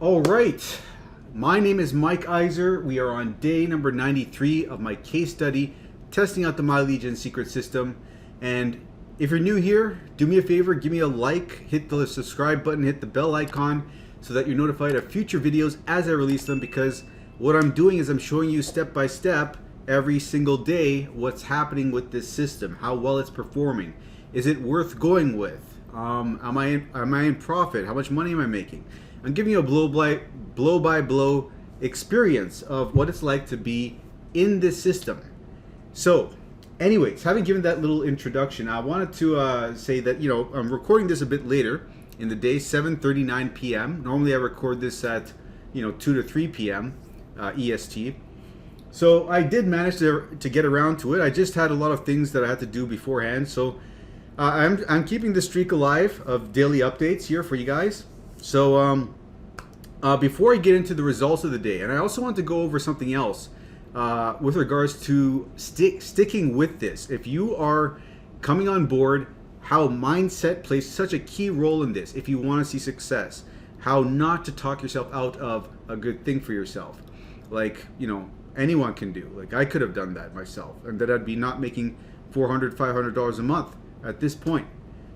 All right. My name is Mike Iser. We are on day number 93 of my case study testing out the My Legion secret system. And if you're new here, do me a favor, give me a like, hit the subscribe button, hit the bell icon so that you're notified of future videos as I release them, because what I'm doing is I'm showing you step by step every single day what's happening with this system, how well it's performing. Is it worth going with? Am I in profit? How much money am I making? I'm giving you a blow by blow experience of what it's like to be in this system. So, anyways, having given that little introduction, I wanted to say that I'm recording this a bit later in the day, 7:39 p.m. Normally, I record this at 2 to 3 p.m. EST. So I did manage to get around to it. I just had a lot of things that I had to do beforehand. So I'm keeping the streak alive of daily updates here for you guys. So before I get into the results of the day, and I also want to go over something else with regards to sticking with this. If you are coming on board, how mindset plays such a key role in this. If you want to see success, how not to talk yourself out of a good thing for yourself. Like, anyone can do. Like, I could have done that myself, and that I'd be not making $400, $500 a month at this point.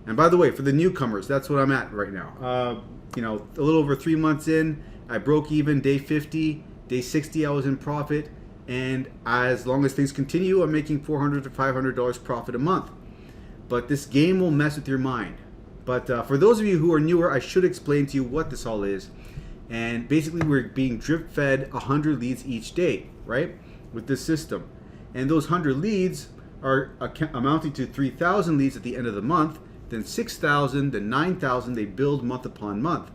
And by the way, for the newcomers, that's what I'm at right now. A little over 3 months in, I broke even day 50, day 60 I was in profit, and as long as things continue, I'm making $400 to $500 profit a month. But this game will mess with your mind. But for those of you who are newer, I should explain to you what this all is. And basically, we're being drip fed 100 leads each day, right, with this system. And those 100 leads are amounting to 3,000 leads at the end of the month, then 6,000, then 9,000. They build month upon month.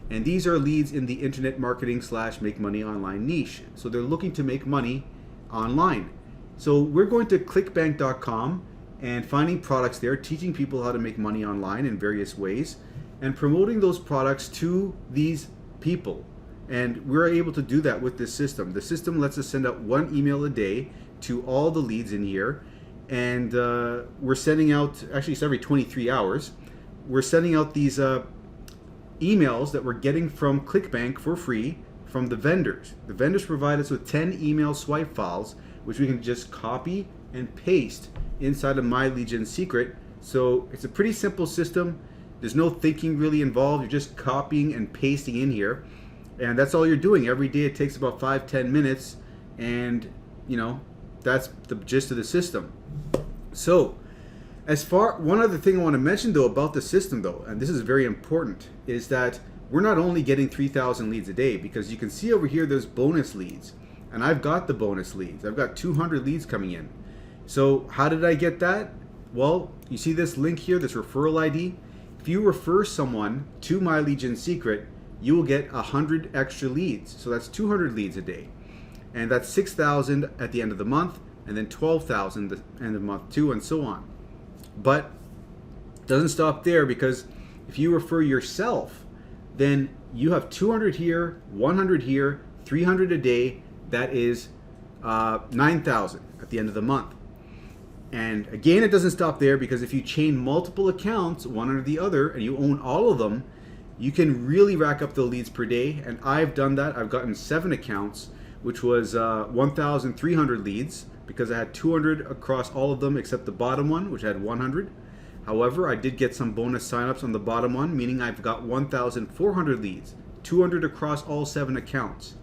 And these are leads in the internet marketing / make money online niche. So they're looking to make money online. So we're going to clickbank.com and finding products there, teaching people how to make money online in various ways, and promoting those products to these people. And we're able to do that with this system. The system lets us send out one email a day to all the leads in here. And we're sending out, actually it's every 23 hours, we're sending out these emails that we're getting from Clickbank for free from the vendors. The vendors provide us with 10 email swipe files, which we can just copy and paste inside of My Legion Secret. So it's a pretty simple system. There's no thinking really involved. You're just copying and pasting in here. And that's all you're doing. Every day it takes about 5-10 minutes. And, that's the gist of the system. So, one other thing I want to mention though about the system though, and this is very important, is that we're not only getting 3,000 leads a day, because you can see over here there's bonus leads. And I've got the bonus leads. I've got 200 leads coming in. So how did I get that? Well, you see this link here, this referral ID? If you refer someone to My Legion Secret, you will get 100 extra leads. So that's 200 leads a day. And that's 6,000 at the end of the month, and then 12,000 at the end of the month too, and so on. But it doesn't stop there, because if you refer yourself, then you have 200 here, 100 here, 300 a day. That is 9,000 at the end of the month. And again, it doesn't stop there, because if you chain multiple accounts, one under the other, and you own all of them, you can really rack up the leads per day. And I've done that. I've gotten 7 accounts, which was 1,300 leads, because I had 200 across all of them except the bottom one, which had 100. However, I did get some bonus signups on the bottom one, meaning I've got 1,400 leads, 200 across all 7 accounts.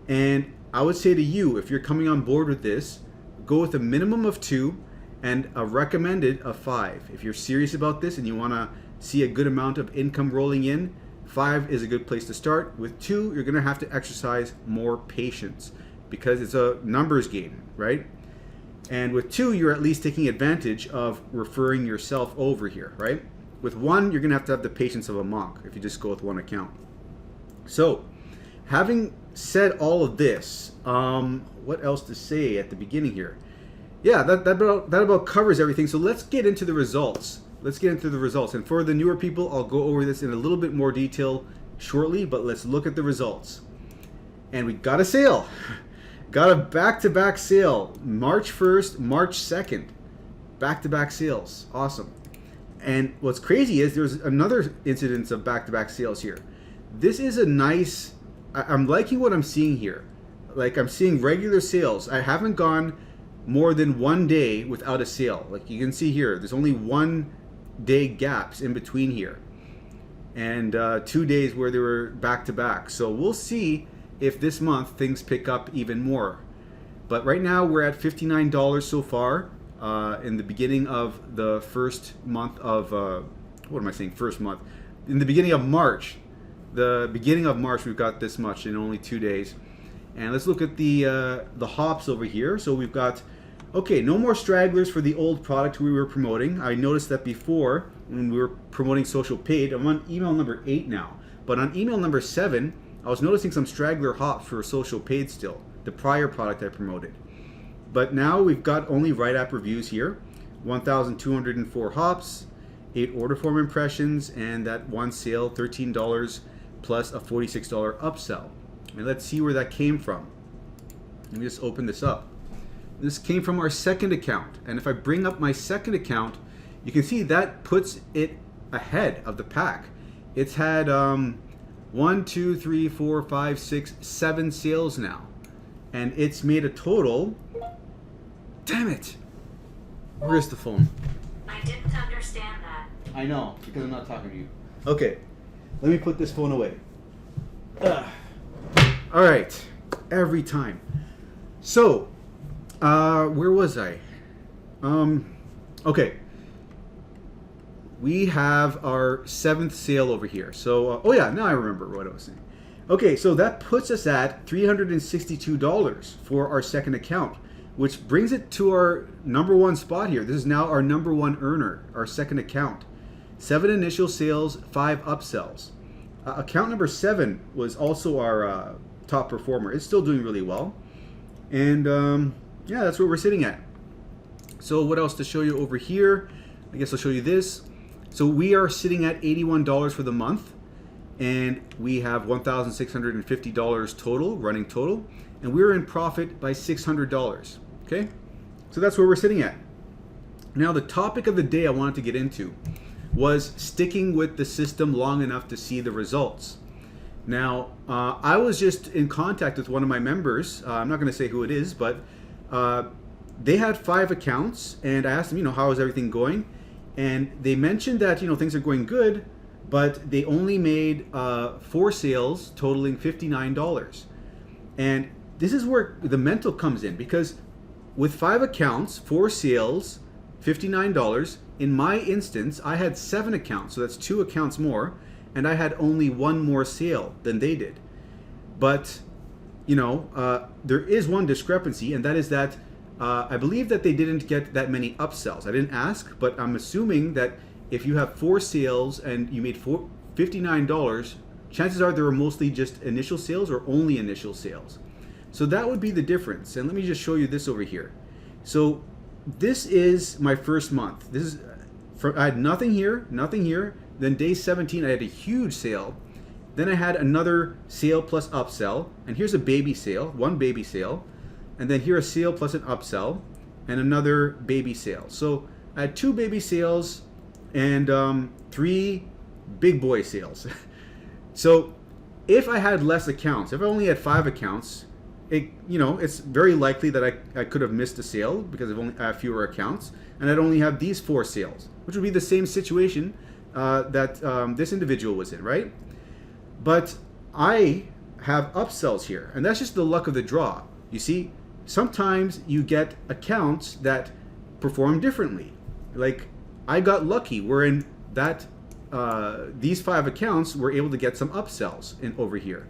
And I would say to you, if you're coming on board with this, go with a minimum of 2 and a recommended of 5. If you're serious about this and you want to see a good amount of income rolling in, 5 is a good place to start. With 2, you're going to have to exercise more patience, because it's a numbers game, right? And with 2, you're at least taking advantage of referring yourself over here, right? With 1, you're going to have the patience of a monk if you just go with 1 account. So, having said all of this, what else to say at the beginning here? Yeah, that about covers everything. So let's get into the results. And for the newer people, I'll go over this in a little bit more detail shortly, but let's look at the results. And we got a sale. Got a back-to-back sale. March 1st, March 2nd. Back-to-back sales. Awesome. And what's crazy is there's another incidence of back-to-back sales here. this is a nice, I'm liking what I'm seeing here. Like, I'm seeing regular sales. I haven't gone more than 1 day without a sale. Like you can see here, there's only 1 day gaps in between here, and 2 days where they were back to back. So we'll see if this month things pick up even more. But right now we're at $59 so far in the beginning of the first month of, what am I saying, first month? In the beginning of March. The beginning of March we've got this much in only 2 days. And let's look at the hops over here. So we've got, okay, no more stragglers for the old product we were promoting. I noticed that before when we were promoting social paid. I'm on email number 8 now. But on email number 7, I was noticing some straggler hops for social paid still, the prior product I promoted. But now we've got only write app reviews here, 1,204 hops, 8 order form impressions, and that 1 sale, $13 plus a $46 upsell. And let's see where that came from. Let me just open this up. This came from our second account. And if I bring up my second account, you can see that puts it ahead of the pack. It's had 1, 2, 3, 4, 5, 6, 7 sales now. And it's made a total, damn it, where's the phone? I didn't understand that. I know, because I'm not talking to you. Okay, let me put this phone away. All right, every time. So, where was I? Okay. We have our 7th sale over here. So, oh yeah, now I remember what I was saying. Okay, so that puts us at $362 for our second account, which brings it to our number 1 spot here. This is now our number 1 earner, our second account. 7 initial sales, 5 upsells. Account number 7 was also our top performer. It's still doing really well. And yeah, that's where we're sitting at. So what else to show you over here? I guess I'll show you this. So we are sitting at $81 for the month, and we have $1,650 total, running total, and we're in profit by $600. Okay, so that's where we're sitting at. Now the topic of the day I wanted to get into was sticking with the system long enough to see the results. Now I was just in contact with one of my members. I'm not going to say who it is, but they had 5 accounts, and I asked them, how is everything going? And they mentioned that, things are going good, but they only made 4 sales totaling $59. And this is where the mental comes in, because with 5 accounts, 4 sales, $59, in my instance, I had 7 accounts, so that's 2 accounts more, and I had only 1 more sale than they did. But, there is one discrepancy, and that is that I believe that they didn't get that many upsells. I didn't ask, but I'm assuming that if you have 4 sales and you made $59, chances are there were mostly just initial sales or only initial sales. So that would be the difference. And let me just show you this over here. So this is my first month. This is I had nothing here. Then day 17, I had a huge sale. Then I had another sale plus upsell. And here's a baby sale, 1 baby sale. And then here a sale plus an upsell and another baby sale. So I had 2 baby sales and 3 big boy sales. So if I had less accounts, if I only had 5 accounts, it's very likely that I could have missed a sale because I have fewer accounts, and I'd only have these 4 sales, which would be the same situation that this individual was in, right? But I have upsells here, and that's just the luck of the draw. You see, sometimes you get accounts that perform differently. Like I got lucky wherein that these 5 accounts were able to get some upsells over here.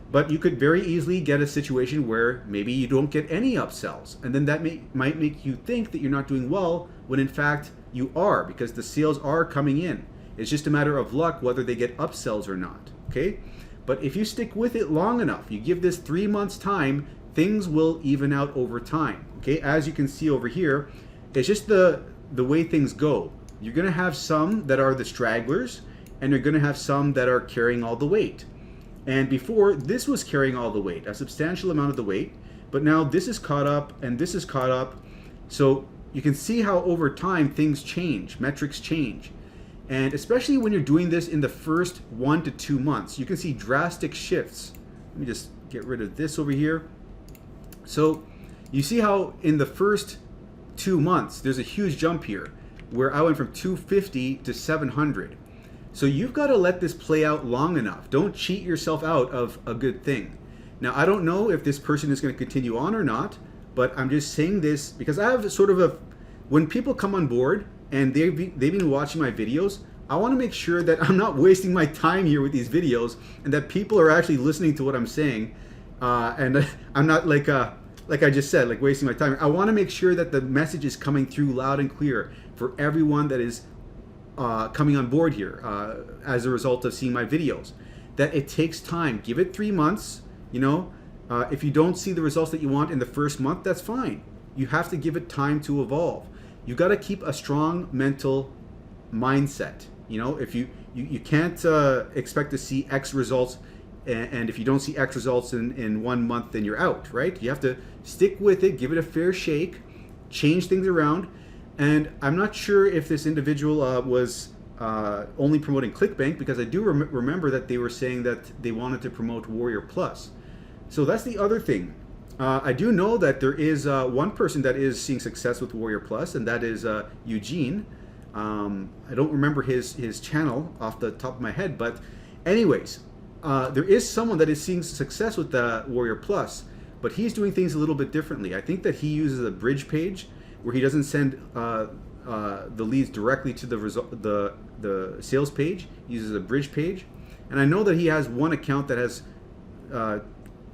But you could very easily get a situation where maybe you don't get any upsells, and then that might make you think that you're not doing well when in fact you are, because the sales are coming in. It's just a matter of luck whether they get upsells or not. Okay, but if you stick with it long enough, you give this 3 months time, things will even out over time. Okay, as you can see over here, it's just the way things go. You're going to have some that are the stragglers, and you're going to have some that are carrying all the weight. And before, this was carrying all the weight, a substantial amount of the weight, but now this is caught up and this is caught up. So you can see how over time things change, metrics change. And especially when you're doing this in the first 1 to 2 months, you can see drastic shifts. Let me just get rid of this over here. So you see how in the first 2 months, there's a huge jump here where I went from 250 to 700. So you've got to let this play out long enough. Don't cheat yourself out of a good thing. Now, I don't know if this person is going to continue on or not, but I'm just saying this because I have sort of a, when people come on board and they've been watching my videos, I want to make sure that I'm not wasting my time here with these videos and that people are actually listening to what I'm saying. And I'm not like I just said, like wasting my time. I want to make sure that the message is coming through loud and clear for everyone that is coming on board here as a result of seeing my videos. That it takes time. Give it 3 months. You know, if you don't see the results that you want in the first month, that's fine. You have to give it time to evolve. You got to keep a strong mental mindset. You know, if you can't expect to see X results, and if you don't see X results in 1 month, then you're out, right? You have to stick with it, give it a fair shake, change things around. And I'm not sure if this individual was only promoting Clickbank, because I do remember that they were saying that they wanted to promote Warrior Plus. So that's the other thing. I do know that there is one person that is seeing success with Warrior Plus, and that is Eugene. I don't remember his channel off the top of my head, but anyways, there is someone that is seeing success with the Warrior Plus, but he's doing things a little bit differently. I think that he uses a bridge page where he doesn't send the leads directly to the sales page. He uses a bridge page, and I know that he has one account that has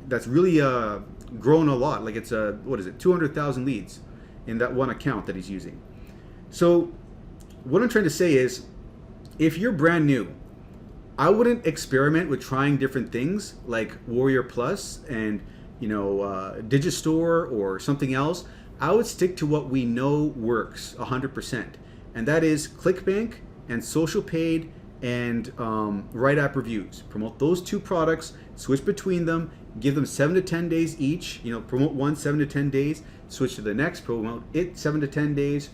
that's really grown a lot. Like it's 200,000 leads in that one account that he's using. So what I'm trying to say is, if you're brand new, I wouldn't experiment with trying different things like Warrior Plus and Digistore or something else. I would stick to what we know works 100%, and that is Clickbank and Social Paid and Right App Reviews. Promote those two products, switch between them, give them 7 to 10 days each. Promote one 7 to 10 days, switch to the next, promote it 7 to 10 days.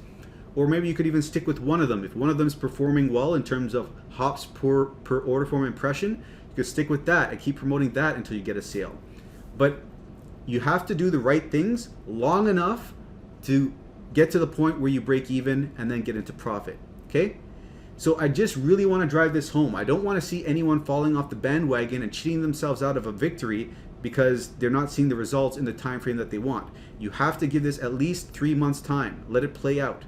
Or maybe you could even stick with one of them. If one of them is performing well in terms of hops per order form impression, you could stick with that and keep promoting that until you get a sale. But you have to do the right things long enough to get to the point where you break even and then get into profit. Okay? So I just really want to drive this home. I don't want to see anyone falling off the bandwagon and cheating themselves out of a victory because they're not seeing the results in the time frame that they want. You have to give this at least 3 months time. Let it play out.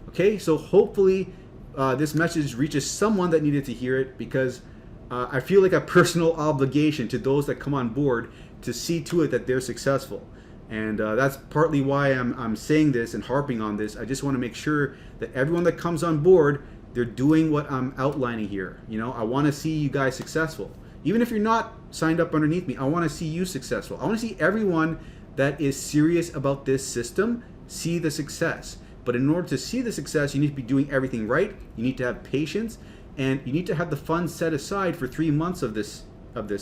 Okay, so hopefully this message reaches someone that needed to hear it, because I feel like a personal obligation to those that come on board to see to it that they're successful. And that's partly why I'm saying this and harping on this. I just want to make sure that everyone that comes on board, they're doing what I'm outlining here. I want to see you guys successful. Even if you're not signed up underneath me, I want to see you successful. I want to see everyone that is serious about this system see the success. But in order to see the success, you need to be doing everything right. You need to have patience, and you need to have the funds set aside for 3 months of this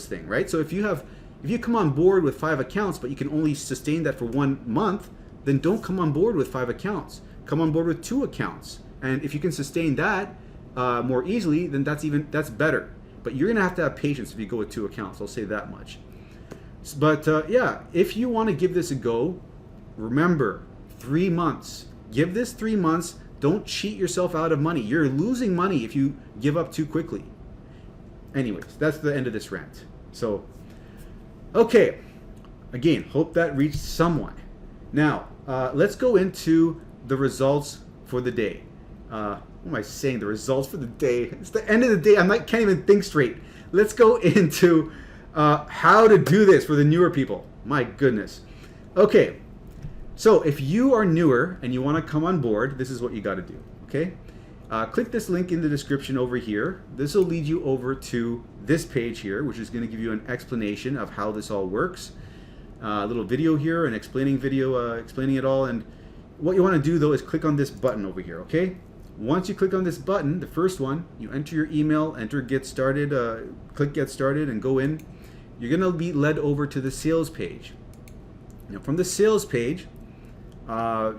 thing, right? So if you come on board with 5 accounts, but you can only sustain that for 1 month, then don't come on board with 5 accounts. Come on board with 2 accounts. And if you can sustain that more easily, then that's better. But you're gonna have to have patience if you go with 2 accounts. I'll say that much. But yeah, if you want to give this a go, remember 3 months. Give this 3 months. Don't cheat yourself out of money. You're losing money if you give up too quickly. Anyways, that's the end of this rant. So, okay. Again, hope that reached someone. Now, let's go into the results for the day. What am I saying? The results for the day. It's the end of the day. Can't even think straight. Let's go into how to do this for the newer people. My goodness. Okay. So if you are newer and you want to come on board, this is what you got to do. Okay. Click this link in the description over here. This will lead you over to this page here, which is going to give you an explanation of how this all works. A little video here, an explaining video explaining it all. And what you want to do though is click on this button over here. Okay. Once you click on this button, the first one, you enter your email, enter get started, click get started, and go in. You're going to be led over to the sales page. Now from the sales page,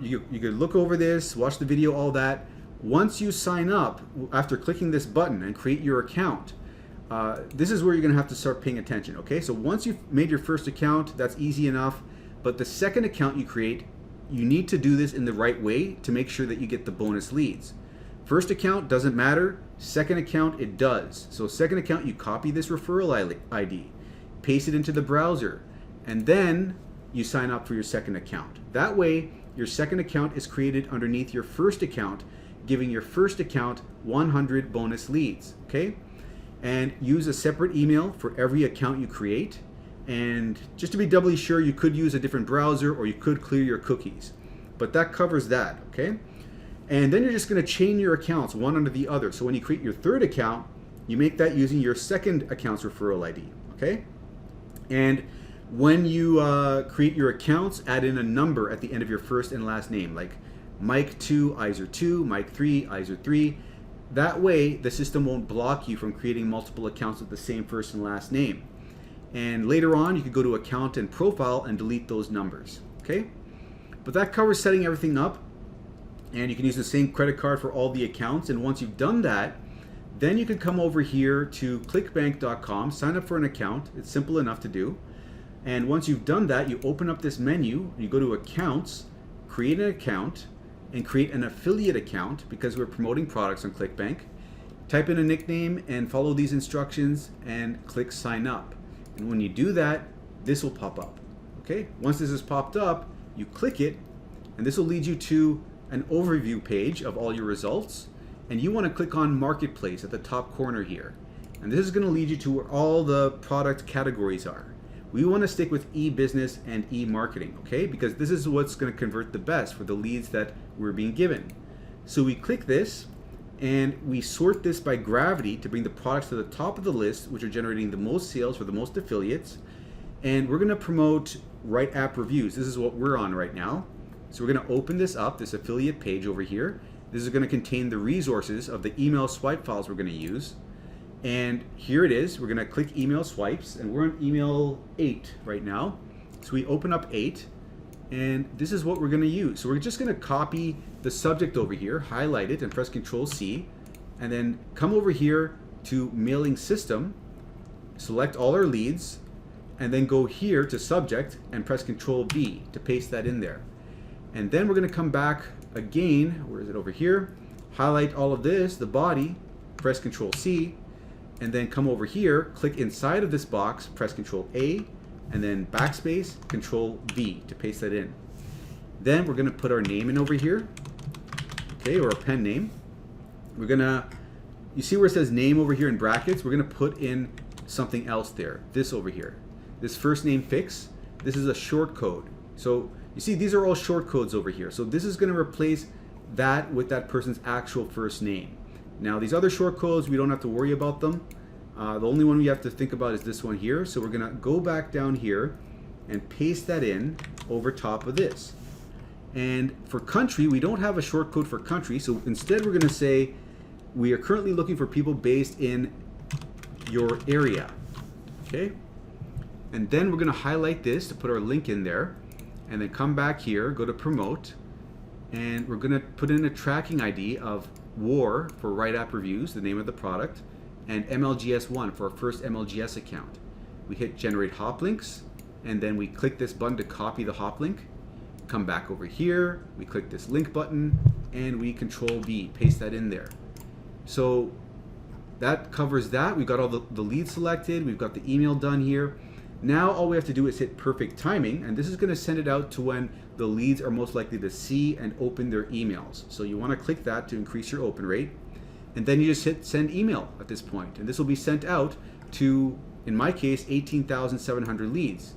you could look over this, watch the video, all that. once you sign up, after clicking this button and create your account, this is where you're going to have to start paying attention, okay? So once you've made your first account, that's easy enough. But the second account you create, you need to do this in the right way to make sure that you get the bonus leads. First account doesn't matter. Second account, it does. So second account, you copy this referral ID, paste it into the browser, and then you sign up for your second account. That way, your second account is created underneath your first account, giving your first account 100 bonus leads, okay? And use a separate email for every account you create. And just to be doubly sure, you could use a different browser or you could clear your cookies. But that covers that, okay? And then you're just going to chain your accounts one under the other. So when you create your third account, you make that using your second account's referral ID, okay? And when you create your accounts, add in a number at the end of your first and last name, like Mike2, Iser2, Mike3, Iser3. That way, the system won't block you from creating multiple accounts with the same first and last name. And later on, you could go to account and profile and delete those numbers, okay? But that covers setting everything up. And you can use the same credit card for all the accounts. And once you've done that, then you can come over here to clickbank.com, sign up for an account. It's simple enough to do. And once you've done that, you open up this menu, you go to accounts, create an account, and create an affiliate account because we're promoting products on Clickbank. Type in a nickname and follow these instructions and click sign up. And when you do that, this will pop up. Okay? Once this is popped up, you click it, and this will lead you to an overview page of all your results. And you want to click on Marketplace at the top corner here. And this is going to lead you to where all the product categories are. We want to stick with e-business and e-marketing, okay? Because this is what's going to convert the best for the leads that we're being given. So we click this, and we sort this by gravity to bring the products to the top of the list, which are generating the most sales for the most affiliates. And we're going to promote Right App Reviews. This is what we're on right now. So we're going to open this up, this affiliate page over here. This is going to contain the resources of the email swipe files we're going to use. And here it is. We're going to click email swipes, and we're on email 8 right now. So we open up 8, and this is what we're going to use. So we're just going to copy the subject over here, highlight it, and press Control-C, and then come over here to mailing system, select all our leads, and then go here to subject and press Control-V to paste that in there. And then we're going to come back again, where is it, over here, highlight all of this, the body, press Control-C, and then come over here, click inside of this box, press Control-A, and then backspace, Control-V to paste that in. Then we're going to put our name in over here, okay, or a pen name. We're going to, you see where it says name over here in brackets? We're going to put in something else there, this over here. This first name fix, this is a short code. So you see, these are all short codes over here. So this is going to replace that with that person's actual first name. Now these other short codes, we don't have to worry about them. The only one we have to think about is this one here. So we're going to go back down here and paste that in over top of this. And for country, we don't have a short code for country. So instead we're going to say we are currently looking for people based in your area. Okay? And then we're going to highlight this to put our link in there. And then come back here, go to promote. And we're going to put in a tracking ID of WAR for Right App Reviews, the name of the product, and MLGS1 for our first MLGS account. We hit generate hop links, and then we click this button to copy the hop link. Come back over here, we click this link button, and we Control-V, paste that in there. So that covers that. We've got all the leads selected, we've got the email done here. Now all we have to do is hit perfect timing, and this is going to send it out to when the leads are most likely to see and open their emails. So you want to click that to increase your open rate, and then you just hit send email at this point, and this will be sent out to, in my case, 18,700 leads.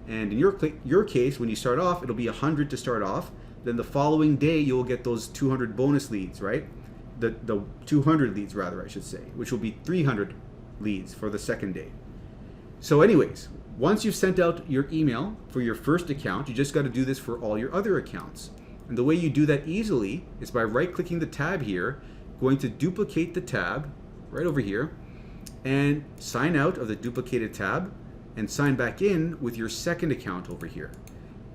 And in your case, when you start off, it'll be 100 to start off. Then the following day, you'll get those 200 bonus leads, right? The 200 leads, rather, I should say, which will be 300 leads for the second day. So anyways, once you've sent out your email for your first account, you just got to do this for all your other accounts. And the way you do that easily is by right-clicking the tab here, going to duplicate the tab right over here, and sign out of the duplicated tab, and sign back in with your second account over here.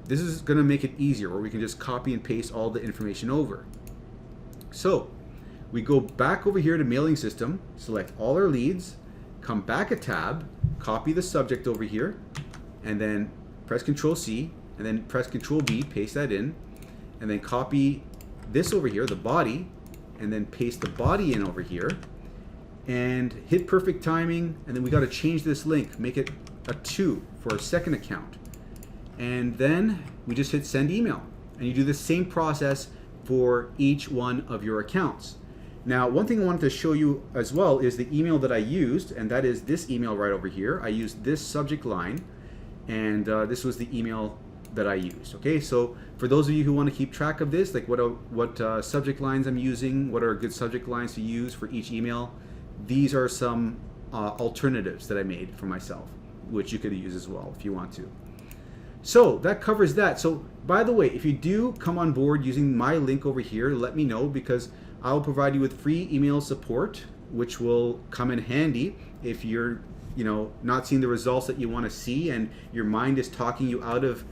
This is going to make it easier, where we can just copy and paste all the information over. So we go back over here to mailing system, select all our leads, come back a tab, copy the subject over here, and then press Control C, and then press Control V, paste that in, and then copy this over here, the body, and then paste the body in over here, and hit perfect timing, and then we got to change this link, make it a 2 for our second account. And then we just hit send email, and you do the same process for each one of your accounts. Now, one thing I wanted to show you as well is the email that I used, and that is this email right over here. I used this subject line, and this was the email that I used. Okay, so for those of you who want to keep track of this, like what subject lines I'm using, what are good subject lines to use for each email, these are some alternatives that I made for myself, which you could use as well if you want to. So that covers that. So by the way, if you do come on board using my link over here, let me know, because I will provide you with free email support, which will come in handy if you're not seeing the results that you want to see and your mind is talking you out of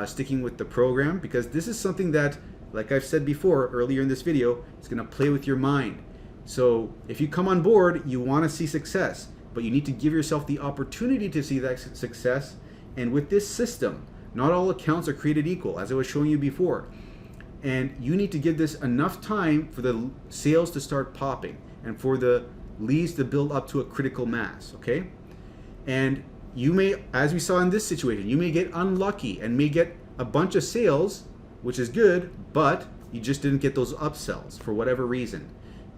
sticking with the program, because this is something that, like I've said before earlier in this video, it's going to play with your mind. So if you come on board, you want to see success, but you need to give yourself the opportunity to see that success. And with this system, not all accounts are created equal, as I was showing you before. And you need to give this enough time for the sales to start popping and for the leads to build up to a critical mass, okay? And you may, as we saw in this situation, you may get unlucky and may get a bunch of sales, which is good, but you just didn't get those upsells for whatever reason.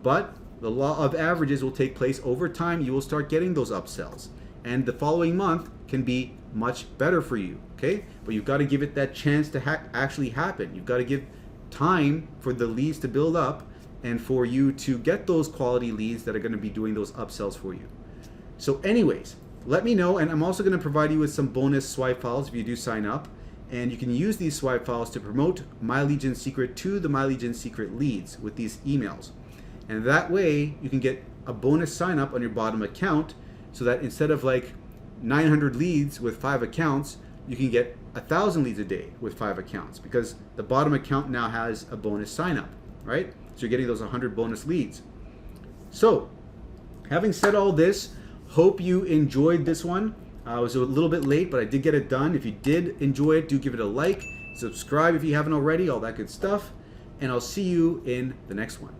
But the law of averages will take place over time. You will start getting those upsells, and the following month can be much better for you, okay? But you've got to give it that chance to actually happen. You've got to give time for the leads to build up and for you to get those quality leads that are going to be doing those upsells for you. So anyways, let me know, and I'm also going to provide you with some bonus swipe files if you do sign up, and you can use these swipe files to promote My Legion Secret to the My Legion Secret leads with these emails. And that way you can get a bonus sign up on your bottom account, so that instead of like 900 leads with 5 accounts, you can get 1,000 leads a day with 5 accounts, because the bottom account now has a bonus sign up, right? So you're getting those 100 bonus leads. So having said all this, hope you enjoyed this one. I was a little bit late, but I did get it done. If you did enjoy it, do give it a like, subscribe if you haven't already, all that good stuff, and I'll see you in the next one.